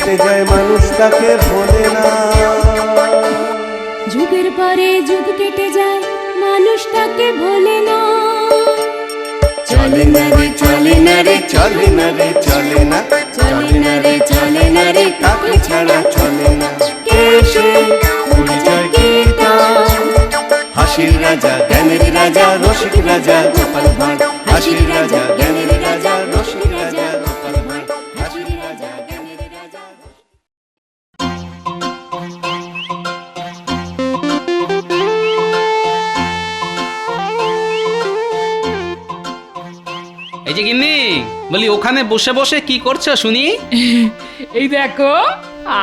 কেটে যায় মানুষ তাকে ভোলে না। যুগের পরে যুগ কেটে যায় মানুষ তাকে ভোলে না। চলে না রে চলে না রে চলে না রে চলে না, চলে না রে চলে না রে তাকে ছাড়া চলে না। কে সে পরিচয় গীতা, হাসির রাজা জ্ঞানের রাজা রসিক রাজা গোপাল ভাঁড়, হাসির রাজা জ্ঞানের রাজা রসিক রাজা গোপাল ভাঁড়, হাসির রাজা জ্ঞানের রাজা। এই যে গিন্নি, বলি ওখানে বসে বসে কি করছো শুনি? এই দেখো,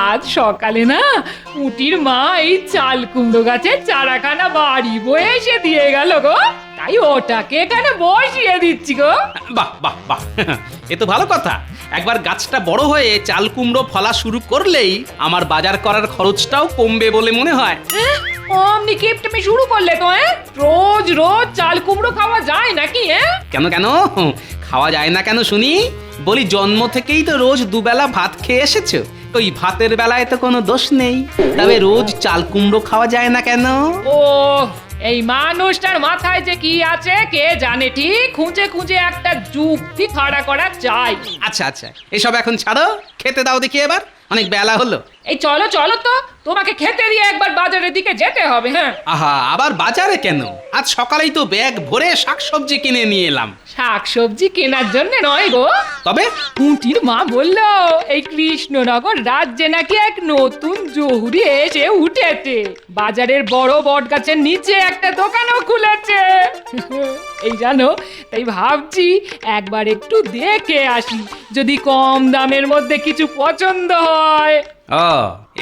আজ সকালে না উটির মা এই চাল কুমড়ো গাছের চারাখানা বাড়ি বয়ে এসে দিয়ে গেল গো, তাই ওটাকে এখানে বসিয়ে দিচ্ছি গো। বাহ বাহ বাহ, এ তো ভালো কথা। একবার গাছটা বড় হয়ে চাল কুমড়ো ফলা শুরু করলেই আমার বাজার করার খরচটাও কমবে বলে মনে হয়। অমনি কিপটেমি শুরু করলে তো, রোজ রোজ চাল কুমড়ো খাওয়া যায় নাকি? কেন কেন খাওয়া যায় না কেন শুনি? বলি জন্ম থেকেই তো রোজ দুবেলা ভাত খেয়ে এসেছো, ওই ভাতের বেলায় তো কোনো দোষ নেই, তবে রোজ চাল কুমড়ো খাওয়া যায় না কেন? ও, এই মানুষটার মাথায় যে কি আছে কে জানে, ঠিক খুঁজে খুঁজে একটা যুক্তি খাড়া করা চাই। আচ্ছা আচ্ছা, এসব এখন ছাড়ো, খেতে দাও দেখি, এবার অনেক বেলা হলো। এই চলো চলো তো, তোমাকে খেতে দিয়ে একবার বাজারের দিকে যেতে হবে। হ্যাঁ, আহা, আবার বাজারে কেন? আজ সকালেই তো ব্যাগ ভরে শাকসবজি কিনে নিয়ে এলাম। শাকসবজি কেনার জন্য নয় গো, তবে পুঁটির মা বললো এই কৃষ্ণনগর রাজ্যে নাকি এক নতুন জহুরি এসে উঠেছে, বাজারের বড় বট গাছের নিচে একটা দোকানও খুলেছে। এই জানো, তাই ভাবছি একবার একটু দেখে আসি, যদি কম দামের মধ্যে কিছু পছন্দ হয়। ও,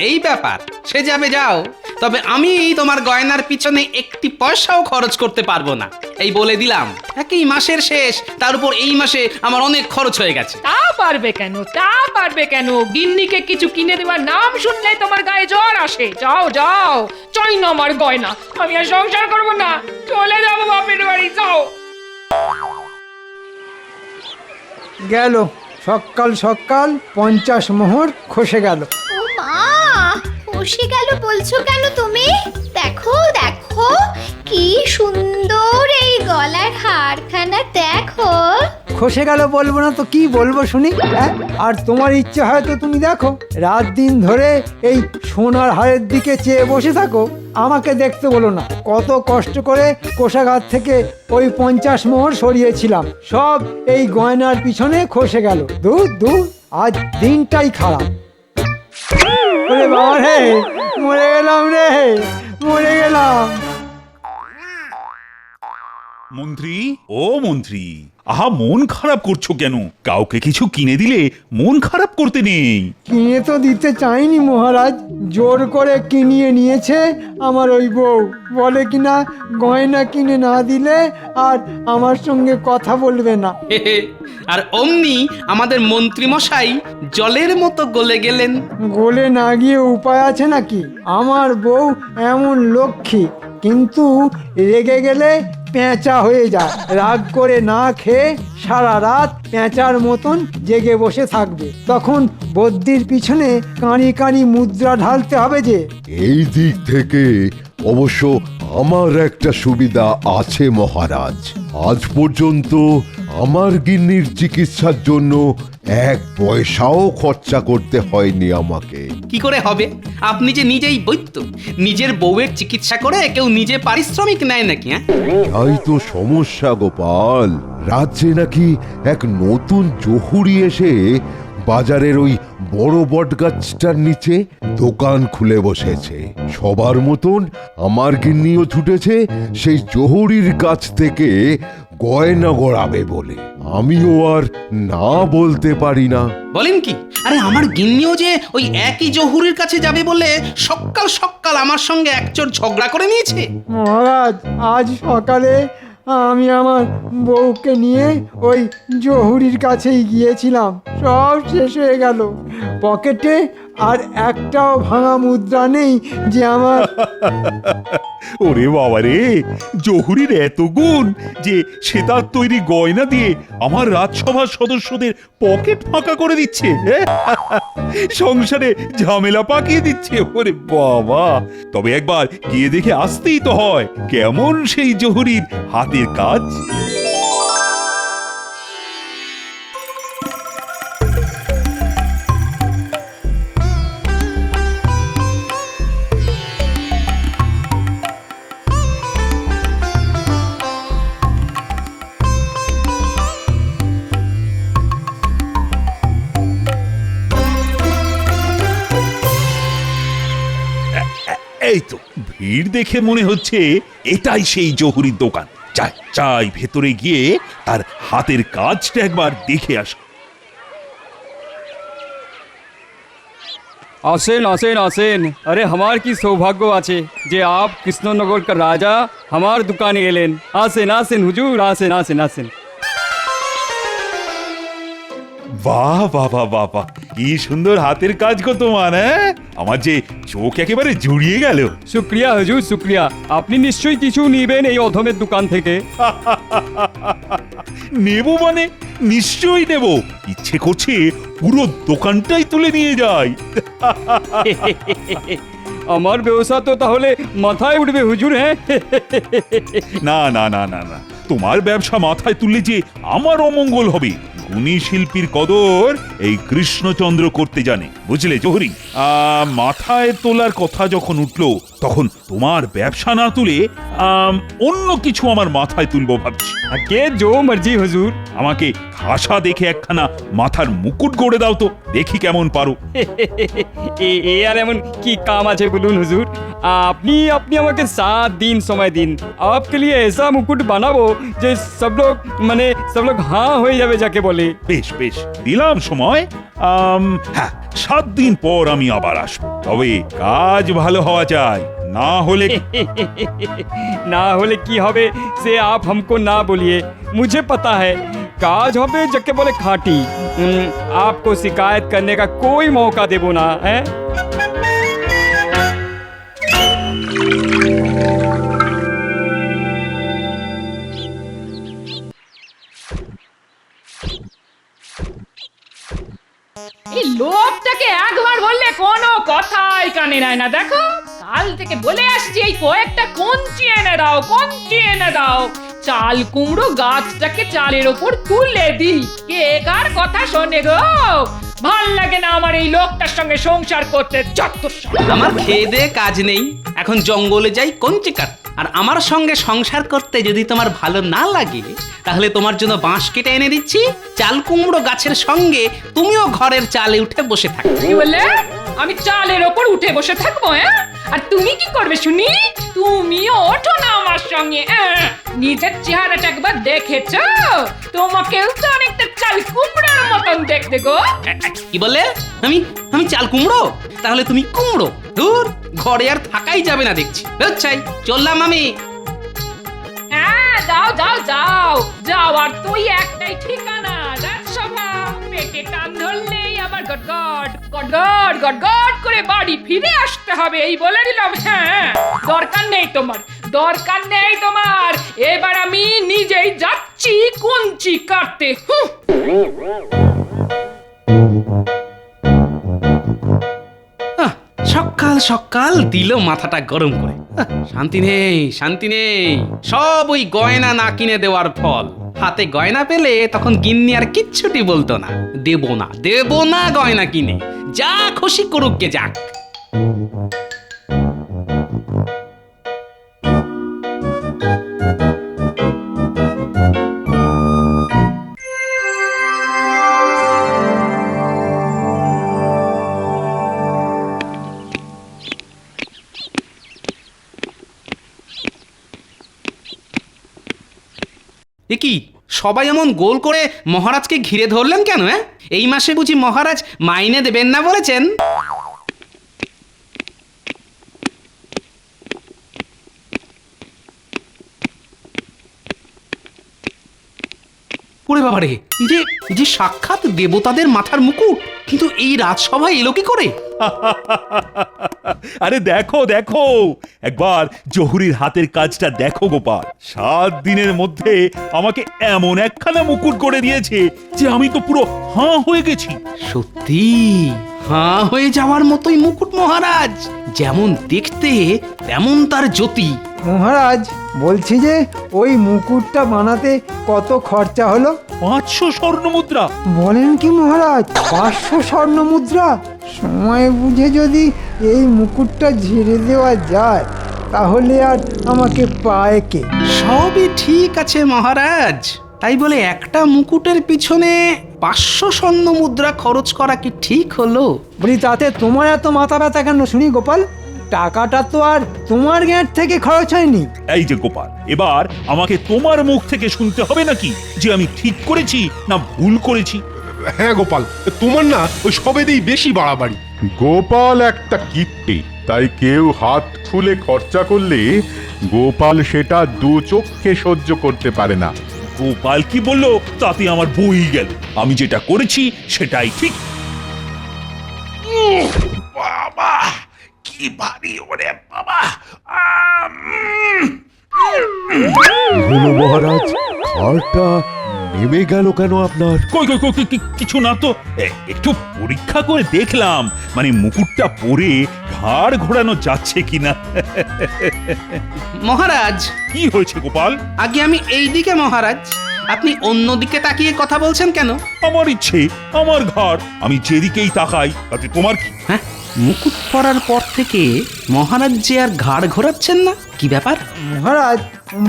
এই ব্যাপার, সে যাবে যাও, তবে আমি তোমার গয়নার পিছনে একটি পয়সাও খরচ করতে পারবো না, এই বলে দিলাম। একই মাসের শেষ, তার উপর এই মাসে আমার অনেক খরচ হয়ে গেছে। তা পারবে কেন, তা পারবে কেন? গিন্নিকে কিছু কিনে দেওয়ার নাম শুনলেই তোমার গায়ে জ্বর আসে। যাও যাও, চাই না আমার গয়না, আমি আর সংসার করবো না, চলে যাবো বাপের বাড়ি। যাও। গেল সকাল সকাল 50 মোহর খসে গেল। ও মা, খসে গেল বলছো কেন তুমি? দেখো দেখো, কি সুন্দর এই গলার হারখানা, দেখো। খসে গেল বলবো না তো কি বলবো শুনি? হ্যাঁ? আর তোমার ইচ্ছে হয়তো তুমি দেখো রাত দিন ধরে এই সোনার হারের দিকে চেয়ে বসে থাকো, আমাকে দেখতে বলো না। কত কষ্ট করে কোষাগার থেকে ওই 50 মোহর সরিয়েছিলাম, সব এই গয়নার পিছনে খসে গেল। দূর দূর, আজ দিনটাই খারাপ। ওরে বাবা রে, মরে গেলাম রে, মরে গেলাম। মন্ত্রী, ও মন্ত্রী, আহা মন খারাপ করছো কেন? কাউকে কিছু কিনে দিলে মন খারাপ করতে নেই। কিনে তো দিতে চাইনি মহারাজ, জোর করে কিনিয়ে নিয়েছে আমার ওই বউ। বলে কিনা গয়না কিনে না দিলে আর আমার সঙ্গে কথা বলবে না। আর অমনি আমাদের মন্ত্রী মশাই জলের মতো গলে গেলেন। গলে না গিয়ে উপায় আছে নাকি? আমার বউ এমন লক্ষ্মী, কিন্তু রেগে গেলে পেঁচা হয়ে যায়। রাগ করে না খেয়ে সারা রাত পেঁচার মতন জেগে বসে থাকবে। তখন বদ্যির পিছনে কাঁড়ি কাঁড়ি মুদ্রা ঢালতে হবে যে। এই দিক থেকে অবশ্য আমার একটা সুবিধা আছে মহারাজ। আজ পর্যন্ত আমার গিন্নির চিকিৎসার জন্য 1 পয়সাও খরচা করতে হয়নি আমাকে। কি করে হবে? আপনি যে নিজেই বৈদ্য, নিজের বউয়ের চিকিৎসা করে কেউ নিজে পারিশ্রমিক নেয় নাকি? তাই তো সমস্যা গোপাল, রাজ্যে নাকি এক নতুন জহুরি এসে বাজারের ওই বড় বট গাছটার নিচে দোকান খুলে বসেছে। সবার মতন আমার গিন্নিও ছুটেছে সেই জহুরির কাছ থেকে গয়না গড়াবে বলে। আমিও আর না বলতে পারি না। বলেন কি? আরে আমার গিন্নিও যে ওই একই জহুরির কাছে যাবে বলে সকাল সকাল আমার সঙ্গে একচোট ঝগড়া করে নিয়েছে। মহারাজ, আজ সকালে আমি আমার বউকে নিয়ে ওই জহুরির কাছেই গিয়েছিলাম। সব শেষ হয়ে গেল। পকেটে আর একটাও ভাঙা মুদ্রা নেই যে আমার। ওরে বাবা রে, জহুরির এত গুণ যে সে তার তৈরি গয়না দিয়ে আমার রাজসভার সদস্যদের পকেট ফাঁকা করে দিচ্ছে, হ্যাঁ? সংসারে ঝামেলা পাকিয়ে দিচ্ছে। ওরে বাবা, তবে একবার গিয়ে দেখে আসতেই তো হয় কেমন সেই জহুরির হাতের কাজ। এই তো ভিড় দেখে মনে হচ্ছে এটাই সেই জহুরির দোকান। যাই যাই ভেতরে গিয়ে তার হাতের কাজটা একবার দেখে আস। आसेन आसेन आसेन अरे हमार की सौभाग्य आछे जे आप कृष्णनगर का राजा हमार दुकाने एलेन। आसेन आसेन हुजूर, आसेन आसेन आसेन। বাহ বাহ বাহ বাহ বাহ, কি সুন্দর হাতের কাজ গো তোমার, হ্যাঁ? আমার যে চোখ একেবারে জুড়িয়ে গেল। শুক্রিয়া হুজুর শুক্রিয়া, আপনি নিশ্চয়ই কিছু নিবেন এই অধমের দোকান থেকে। নেব মানে নিশ্চয়ই নেব, ইচ্ছে করছে পুরো দোকানটাই তুলে নিয়ে যাই। আমার ব্যবসা তো তাহলে মাথায় উঠবে হুজুর, হ্যাঁ? না না না না না, তোমার ব্যবসা মাথায় তুললে যে আমার অমঙ্গল হবে। গুণী শিল্পীর কদর এই কৃষ্ণচন্দ্র করতে জানে, বুঝলে জহুরি? মাথায় তোলার কথা যখন উঠলো তখন তোমার ব্যবসা না তুলে অন্য কিছু আমার মাথায় তুলবো ভাবছি। কে জো মর্জি হুজুর। আমাকে খাসা দেখে একখানা মাথার মুকুট গড়ে দাও তো, দেখি কেমন পারো। এ আর এমন কি কাম আছে বলুন হুজুর? আপনি আপনি আমাকে 7 दिन समय দিন, आपके लिए ऐसा मुकुट বানাবো যে সব লোক হাঁ হয়ে যাবে যাকে বলে। বেশ বেশ, দিলাম সময়। হ্যাঁ, 7 দিন পর আমি আবার আসবো, তবে কাজ ভালো হওয়া চাই, না হলে না হলে কি হবে সে आप हमको ना बोलिए, मुझे पता है। काज হবে যাকে বলে খাঁটি। आपको शिकायत करने का कोई मौका देबो ना, है? এই লোকটাকে একবার বললে কোনো কথাই কানে নেয় না। দেখো কাল থেকে বলে আসছি এই কয়েকটা কঞ্চি এনে দাও, কঞ্চি এনে দাও। চাল কুমড়ো গাছটাকে চালের ওপর তুলে দিই, কে কার কথা শোনে গো? ভাল লাগে না আমার এই লোকটার সঙ্গে সংসার করতে। যত আমার খেয়ে দে কাজ নেই, এখন জঙ্গলে যাই কঞ্চি কাট। আর আমার সঙ্গে সংসার করতে যদি তোমার ভালো না লাগে তাহলে তোমার জন্য বাঁশ কেটে এনে দিচ্ছি, চাল কুমড়ো গাছের সঙ্গে তুমিও ঘরের চালে উঠে বসে থাকো। কি বলে? আমি চালের ওপর উঠে বসে থাকবো, হ্যাঁ? আর তুমি কি করবে শুনি? তুমিও ওঠো না আমার সঙ্গে। নিজের চেহারাটা একবার দেখেছো? তোমাকেও তো অনেকটা চাল কুমড়োর মতন দেখতে গো। কি বলে? আমি চাল কুমড়ো? তাহলে তুমি কুমড়ো। দূর, ঘরে আর থাকাই যাবে না দেখছি। চাই চললাম আমি। হ্যাঁ, যাও যাও যাও যাও। আর তুই একটাই ঠিকানা, রাজসভা। পেটে টান ধরলেই আবার গটগট গটগট গটগট করে বাড়ি ফিরে আসতে হবে, এই বলে দিলাম। হ্যাঁ, দরকার নেই তোমার, দরকার নেই তোমার। এবার আমি নিজেই যাচ্ছি কঞ্চি কাটতে। সকাল সকাল দিল মাথাটা গরম করে। শান্তি নেই, শান্তি নেই। সব ওই গয়না না কিনে দেওয়ার ফল। হাতে গয়না পেলে তখন গিন্নি আর কিচ্ছুটি বলতো না। দেব না গয়না কিনে, যা খুশি করুক গে যাক। কি সবাই এমন গোল করে মহারাজকে ঘিরে ধরলেন কেন? এই মাসে বুঝি মহারাজ মাইনে দেবেন না বলেছেন? ওরে বাবারে, এই যে সাক্ষাৎ দেবতাদের মাথার মুকুট, কিন্তু এই রাজসভায় এলো কি করে? আরে দেখো দেখো, একবার জহুরির হাতের কাজটা দেখো গোপাল। 7 দিনের মধ্যে আমাকে এমন একখানা মুকুট করে দিয়েছে যে আমি তো পুরো হাঁ হয়ে গেছি। সত্যি হাঁ হয়ে যাওয়ার মতোই মুকুট মহারাজ, যেমন দেখতে তেমন তার জ্যোতি। মহারাজ, বলছি যে ওই মুকুটটা বানাতে কত খরচা হলো? 500 স্বর্ণ মুদ্রা। বলেন কি মহারাজ, 500 স্বর্ণ মুদ্রা? সময় বুঝে যদি এই মুকুটটা ঝেড়ে দেওয়া যায় তাহলে আর আমাকে পায় কে? সবই ঠিক আছে মহারাজ, তাই বলে একটা মুকুটের পিছনে 500 স্বর্ণ মুদ্রা খরচ করা কি ঠিক হলো? বলি তাতে তোমার এত মাথা ব্যথা কেন শুনি গোপাল? টাকাটা তো আর তোমার গ্যাঁট থেকে খরচ হয়নি। এই যে গোপাল, এবার আমাকে তোমার মুখ থেকে শুনতে হবে নাকি যে আমি ঠিক করেছি না ভুল করেছি? হ্যাঁ গোপাল, তোমার না ওই সবেতেই বেশি বাড়াবাড়ি। গোপাল একটা কিপ্টে, তাই কেউ হাত খুলে খরচা করলে গোপাল সেটা দু চোখে সহ্য করতে পারে না। গোপাল কি বললো তাতে আমার বই গেল। আমি যেটা করেছি সেটাই ঠিক। বাবা কি ভারী, ওরে বাবা। হলো মহারাজ, ঘরটা নেমে গেল কেন আপনার? কই কই কই কিছু না তো, একটু পরীক্ষা করে দেখলাম, মানে মুকুটটা পরে ঘাড় ঘোরানো যাচ্ছে কিনা। মহারাজ, কি হয়েছে গোপাল? আগে আমি এই দিকে মহারাজ, আপনি অন্যদিকে তাকিয়ে কথা বলছেন কেন? আমার ইচ্ছে, আমার ঘাড়, আমি যেদিকেই তাকাই তাতে তোমার কি? হ্যাঁ, মুকুট পরার পর থেকে মহারাজ যে আর ঘাড় ঘোরাচ্ছেন না, কি ব্যাপার? মহারাজ,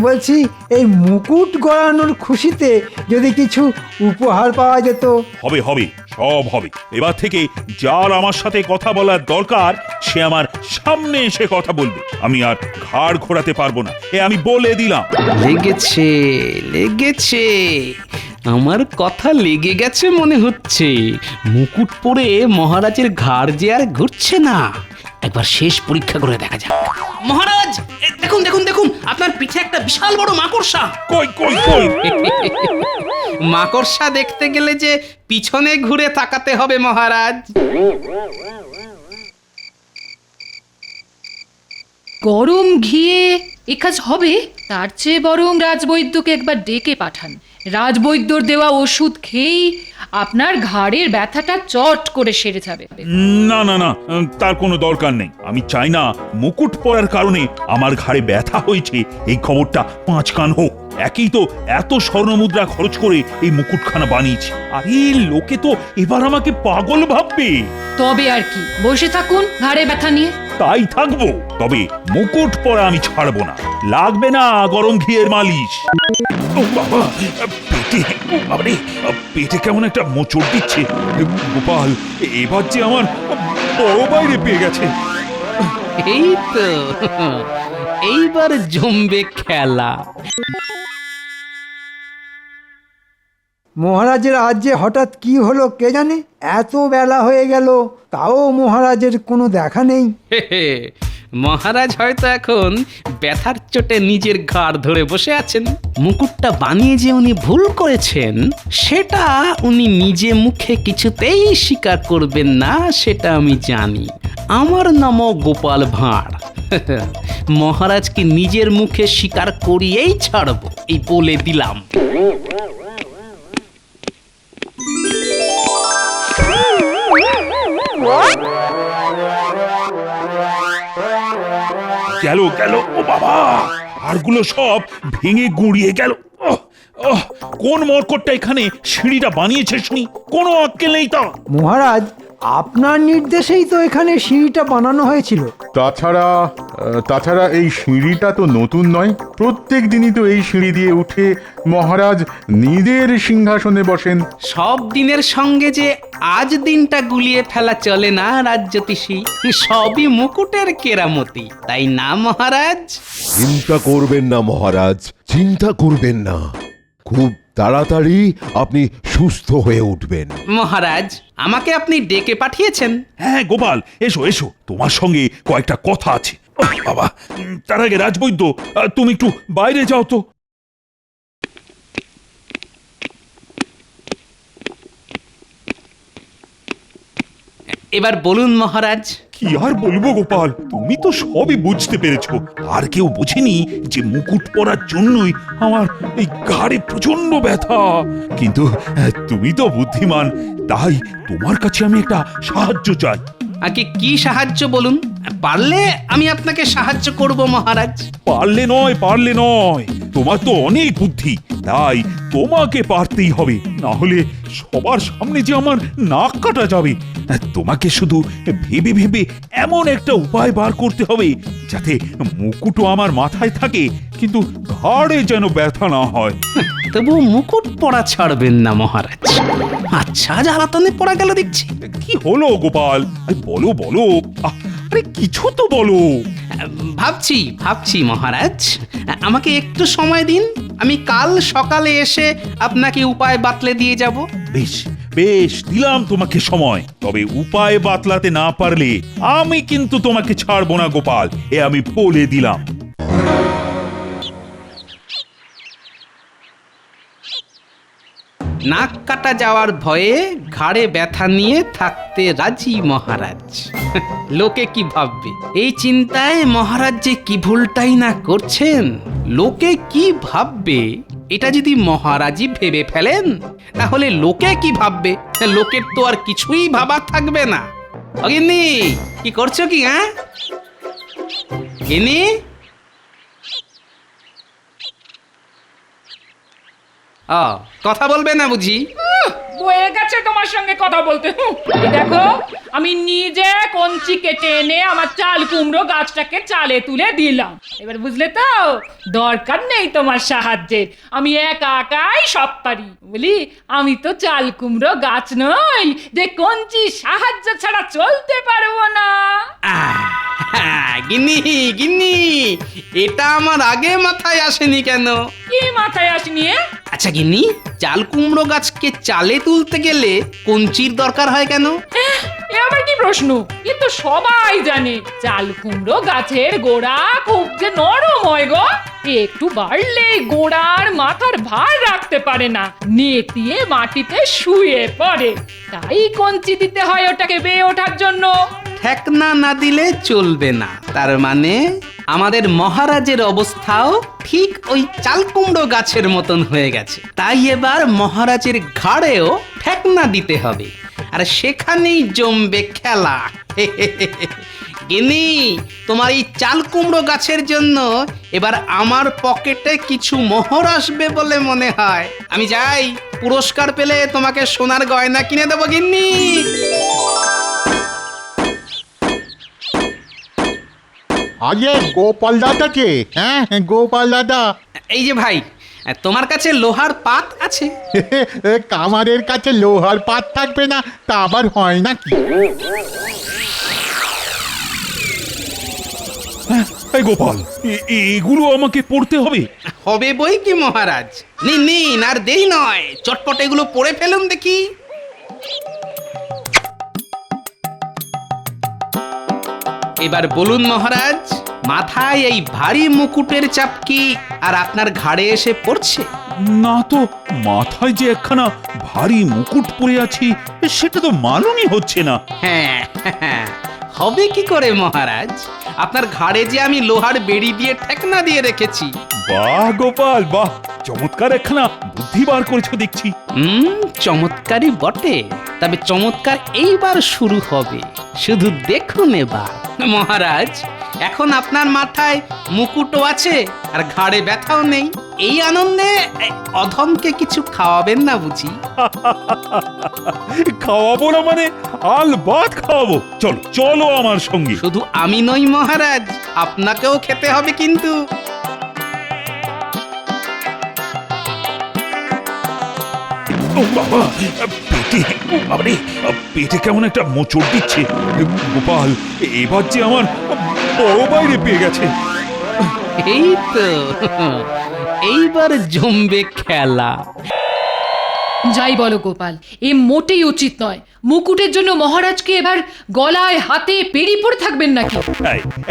বলছি এই মুকুট গড়ানোর খুশিতে যদি কিছু উপহার পাওয়া যেত। হবে হবে, সব হবে। এবার থেকে যার আমার সাথে কথা বলার দরকার সে আমার সামনে এসে কথা বলবে। আমি আর ঘাড় ঘোরাতে পারবো না, আমি বলে দিলাম। লেগেছে লেগেছে, আমার কথা লেগে গেছে মনে হচ্ছে। মুকুট পরে মহারাজের ঘাড় যে আর ঘুরছে না, একবার শেষ পরীক্ষা করে দেখা যাক। মহারাজ, দেখুন দেখুন দেখুন, আপনার পিঠে একটা বিশাল বড় মাকড়সা। কই কই কই? মাকড়সা দেখতে গেলে যে পিছনে ঘুরে তাকাতে হবে মহারাজ। গরম ঘিয়ে এ কাজ হবে? তার চেয়ে বরং রাজবৈদ্যকে একবার ডেকে পাঠান। রাজবৈদ্যর দেওয়া ওষুধ খেয়েই আপনার ঘাড়ের ব্যথাটা চট করে সেরে যাবে। না না না, তার কোনো দরকার নেই। আমি চাই না মুকুট পরার কারণে আমার ঘাড়ে ব্যথা হয়েছে এই খবরটা 5 কান হোক। একই তো এত স্বর্ণমুদ্রা খরচ করে এই মুকুটখানা বানিয়েছি, আর এই লোকে তো এবার আমাকে পাগল ভাববে। তবে আর কি, বসে থাকুন ঘাড়ে ব্যথা নিয়ে। তাই থাকবো, তবে মুকুট পরা আমি ছাড়বো না। লাগবে না গরম ঘিয়ের মালিশ। ও বাবা, পেটে, ও বাবারে, পেটে কেমন একটা মোচড় দিচ্ছে। গোপাল, এবার যে আমার বড় বাইরে পেয়ে গেছে। এই তো, এইবার জমবে খেলা। মহারাজের আজ যে হঠাৎ কি হলো কে জানে, এত বেলা হয়ে গেল তাও মহারাজের কোনো দেখা নেই। মহারাজ হয়তো এখন ব্যথার চোটে নিজের ঘাড় ধরে বসে আছেন। মুকুটটা বানিয়ে যে উনি ভুল করেছেন সেটা উনি নিজে মুখে কিছুতেই স্বীকার করবেন না, সেটা আমি জানি। আমার নামও গোপাল ভাঁড়। মহারাজকে নিজের মুখে স্বীকার করিয়েই ছাড়বো, এই বলে দিলাম। গেল গেল, ও বাবা, হাড়গুলো সব ভেঙে গুঁড়িয়ে গেল। কোন মরকটটা এখানে সিঁড়িটা বানিয়েছে শুনি? কোনো আক্কেল নেই তা? মহারাজ, আপনার নির্দেশেই তো এখানে সিঁড়িটা বানানো হয়েছিল। তাছাড়া এই সিঁড়িটা তো নতুন নয়। প্রত্যেক দিনই তো এই সিঁড়ি দিয়ে উঠে মহারাজ নিজের সিংহাসনে বসেন। সব দিনের সঙ্গে যে আজ দিনটা গুলিয়ে ফেলা চলে না রাজজ্যোতিষী, সবই মুকুটের কেরামতি, তাই না মহারাজ? চিন্তা করবেন না মহারাজ, চিন্তা করবেন না। খুব তাড়াতাড়ি আপনি সুস্থ হয়ে উঠবেন। মহারাজ, আমাকে আপনি ডেকে পাঠিয়েছেন? হ্যাঁ গোপাল, এসো এসো, তোমার সঙ্গে কয়েকটা কথা আছে। বাবা, তার আগে রাজবৈদ্য, তুমি একটু বাইরে যাও তো। এবার বলুন মহারাজ। কি আর বলবো গোপাল, তুমি তো সবই বুঝতে পেরেছো। আর কেউ বুঝেনি যে মুকুট পরার জন্যই আমার এই ঘাড়ে প্রচন্ড ব্যথা। কিন্তু তুমি তো বুদ্ধিমান, তাই তোমার কাছে আমি একটা সাহায্য চাই। আগে কি সাহায্য বলুন, পারলে আমি আপনাকে সাহায্য করব মহারাজ। পারলে নয়, তোমার তো অনেক বুদ্ধি, তাই তোমাকে পারতেই হবে, না হলে সবার সামনে যে আমার নাক কাটা যাবে। তোমাকে শুধু ভেবে ভেবে এমন একটা উপায় বার করতে হবে যাতে মুকুটও আমার মাথায় থাকে, কিন্তু ঘাড়ে যেন ব্যথা না হয়। তবু মুকুট পরা ছাড়বেন না মহারাজ। আচ্ছা, জ্বালাতনে পড়া গেল দেখছি। কি হলো গোপাল, বলো বলো, আরে কিছু তো বলো। ভাবছি মহারাজ, আমাকে একটু সময় দিন, আমি কাল সকালে এসে আপনাকে উপায় বাতলে দিয়ে যাব। বেশ বেশ, দিলাম তোমাকে সময়, তবে উপায় বাতলাতে না পারলে আমি কিন্তু তোমাকে ছাড়বো না গোপাল, এ আমি বলে দিলাম। নাক কাটা যাওয়ার ভয়ে ঘাড়ে ব্যথা নিয়ে থাকতে রাজি মহারাজ। লোকে কি ভাববে এই চিন্তায় মহারাজ যে কি ভুলটাই না করছেন। লোকে কি ভাববে এটা যদি মহারাজই ভেবে ফেলেন, তাহলে লোকে কি ভাববে? লোকের তো আর কিছুই ভাবার থাকবে না। অগিন্নি, কি করছো কি? হ্যাঁ গিন্নি, কথা বলবে না বুঝি? বয়ে গেছে তোমার সঙ্গে কথা বলতে। এই দেখো, আমি নিজে কঞ্চি কেটে এনে আমার চাল কুমড়ো গাছটাকে চালে তুলে দিলাম। এবার বুঝলে তো, দরকার নেই তোমার সাহায্যের, আমি একাই সব পারি। বলি, আমি তো চাল কুমড়ো গাছ নই যে কঞ্চি সাহায্য ছাড়া চলতে পারবো না। গিন্নি, এটা আমার আগে মাথায় আসেনি কেন? কি মাথায় আসেনি? আচ্ছা গিন্নি, চাল কুমড়ো গাছকে চালে তুলতে গেলে কঞ্চির দরকার হয় কেন? এ আবার কি প্রশ্ন? এ তো সবাই জানে, চাল কুমড়ো গাছের গোড়া খুব যে নরম হয় গো, একটু বাড়লেই গোড়ার মাথার ভার রাখতে পারে না, নেতিয়ে মাটিতে শুয়ে পড়ে। তাই কঞ্চি দিতে হয় ওটাকে বেয়ে ওঠার জন্য। ঠেকনা না দিলে চলবে না, তার মানে আমাদের মহারাজের অবস্থাও ঠিক ওই চাল কুমড়ো গাছের মতন হয়ে গেছে। তাই এবার মহারাজের ঘাড়েও ঠেকনা দিতে হবে, আর সেখানেই জমবে খেলা। গিন্নি, তোমার এই চাল কুমড়ো গাছের জন্য এবার আমার পকেটে কিছু মোহর আসবে বলে মনে হয়। আমি যাই, পুরস্কার পেলে তোমাকে সোনার গয়না কিনে দেবো গিন্নি। আরে গোপাল দাদা কে? হ্যাঁ গোপাল দাদা। এই যে ভাই, তোমার কাছে লোহার পাত আছে? কামারের কাছে লোহার পাত থাকবে না, তা আবার হয় নাকি? এই গোপাল, এগুলো আমাকে পড়তে হবে? হবে বই কি মহারাজ, নিন, আর দেরি নয়, চটপট এগুলো পড়ে ফেলুন দেখি। এবার বলুন মহারাজ, মাথায় এই ভারী মুকুটের চাপ কি আর আপনার ঘাড়ে এসে পড়ছে? না তো, মাথায় যে একখানা ভারী মুকুট পরে আছি সেটা তো মালুমই হচ্ছে না। হ্যাঁ, হবে কি করে মহারাজ, আপনার ঘাড়ে যে আমি লোহার বেড়ি দিয়ে ঠেকনা দিয়ে রেখেছি। বাহ গোপাল বাহ, চমৎকার একখানা বুদ্ধি বার করেছো দেখছি। চমৎকারই বটে, তবে চমৎকার এইবার শুরু হবে, শুধু দেখুন এবার। মহারাজ, এখন আপনার মাথায় মুকুটও আছে আর ঘাড়ে ব্যথাও নেই, এই আনন্দে অধমকে কিছু খাওয়াবেন না বুঝি? খাওয়াবো না মানে? আলবাত খাওয়াবো, চলো চলো আমার সঙ্গে। শুধু আমি নই মহারাজ, আপনাকেও খেতে হবে কিন্তু। বাবা, পেটে কেমন একটা মোচড় দিচ্ছে। গোপাল, এবার যে আমার বড় বাইরে পেয়ে গেছে। এই তো, এইবার জমবে খেলা। যাই বলো গোপাল, এ মোটেই উচিত নয়। মুকুটের জন্য মহারাজকে এবার গলায় হাতে বেড়ি পরে থাকবেন নাকি?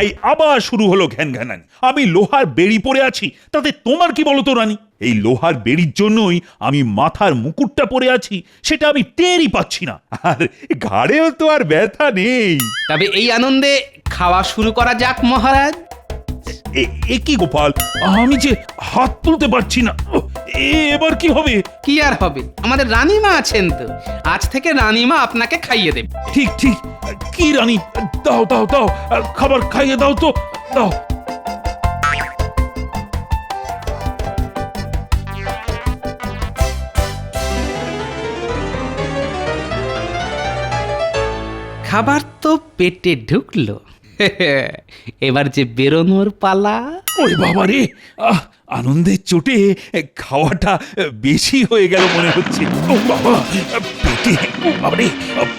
এই আবার শুরু হলো ঘ্যান ঘ্যানানি। আমি লোহার বেড়ি পরে আছি, তাতে তোমার কি বলো তো রানী? এই লোহার বেড়ির জন্যই আমি মাথার মুকুটটা পরে আছি, সেটা আমি টেরই পাচ্ছি না। আর ঘাড়েও তো আর ব্যথা নেই। তবে এই আনন্দে খাওয়া শুরু করা যাক মহারাজ। এ কি গোপাল, আমি যে হাত তুলতে পারছি না। এবার কি হবে? কি আর হবে, আমাদের রানীমা আছেন তো, আজ থেকে রানীমা আপনাকে খাইয়ে দেবে। ঠিক ঠিক, কি রানী? দাও দাও দাও, খাবার খাইয়ে দাও তো, দাও। খাবার তো পেটে ঢুকলো, এবার যে বেরোনোর পালা। ওরে বাবা রে, আনন্দের চোটে খাওয়াটা বেশি হয়ে গেল মনে হচ্ছে। ও বাবা, পেটে, ও বাবা রে,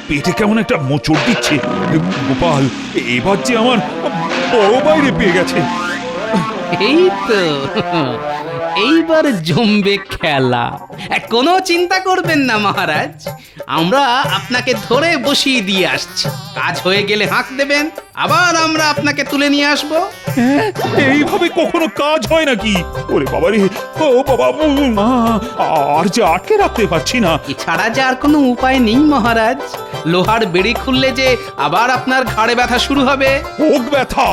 পেটে কেমন একটা মোচড় দিচ্ছে। গোপাল, এবার যে আমার বড় বাইরে পেয়ে গেছে। এই তো, এইবার জমবে খেলা। কোনো চিন্তা করবেন না মহারাজ, আমরা আপনাকে ধরে বসিয়ে দিয়ে আসছি। কাজ হয়ে গেলে হাঁক দেবেন, আবার আমরা আপনাকে তুলে নিয়ে আসবো। এইভাবে কখনো কাজ হয় নাকি? ওরে বাবা রে, ও বাবা, আর যে আটকে রাখতে পারছি না। এছাড়া যে আর কোনো উপায় নেই মহারাজ। লোহার বেড়ি খুললে যে আবার আপনার ঘাড়ে ব্যথা শুরু হবে। হোক ব্যথা,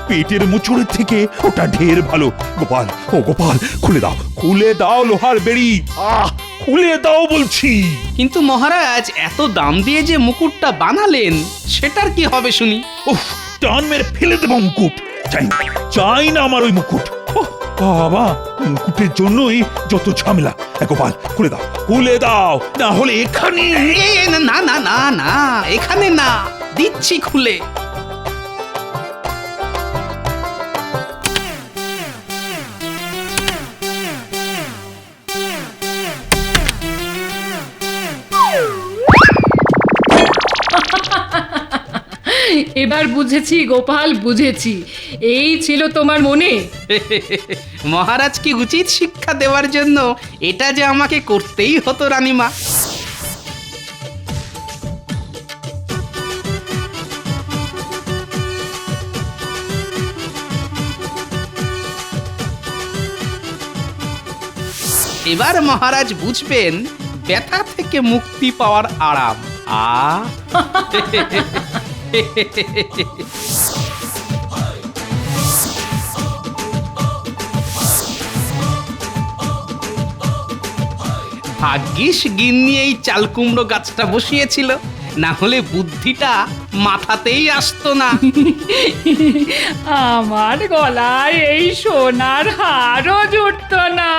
পেটের মুচুরের থেকে ওটা ঢের ভালো। গোপাল, ও গোপাল, খুলে দাও, খুলে দাও লোহার বেড়ি। খুলে দাও বলছি। কিন্তু মহারাজ, এত দাম দিয়ে যে মুকুটটা বানালেন, সেটার কি হবে শুনি? উফ, টান মেরে ফেলে দেবো মুকুট। চাই না, চাই না আমার ওই মুকুট। ওহ, বাবা, মুকুটের জন্যই যত ঝামেলা। গোপাল, খুলে দাও, খুলে দাও, না হলে এখানে। না না না না, এখানে না, দিচ্ছি খুলে। এবার বুঝেছি গোপাল, বুঝেছি। এই ছিল তোমার মনে। মহারাজ কি উচিত শিক্ষা দেওয়ার জন্য এটা যে আমাকে করতেই হতো রানীমা। এবার মহারাজ বুঝবেন ব্যথা থেকে মুক্তি পাওয়ার আরাম। ভাগ্যিস গিন্নি এই চাল কুমড়ো গাছটা বসিয়েছিল, না হলে বুদ্ধিটা মাথাতেই আসতো না। আমার গলায় এই সোনার হারও জুটতো না।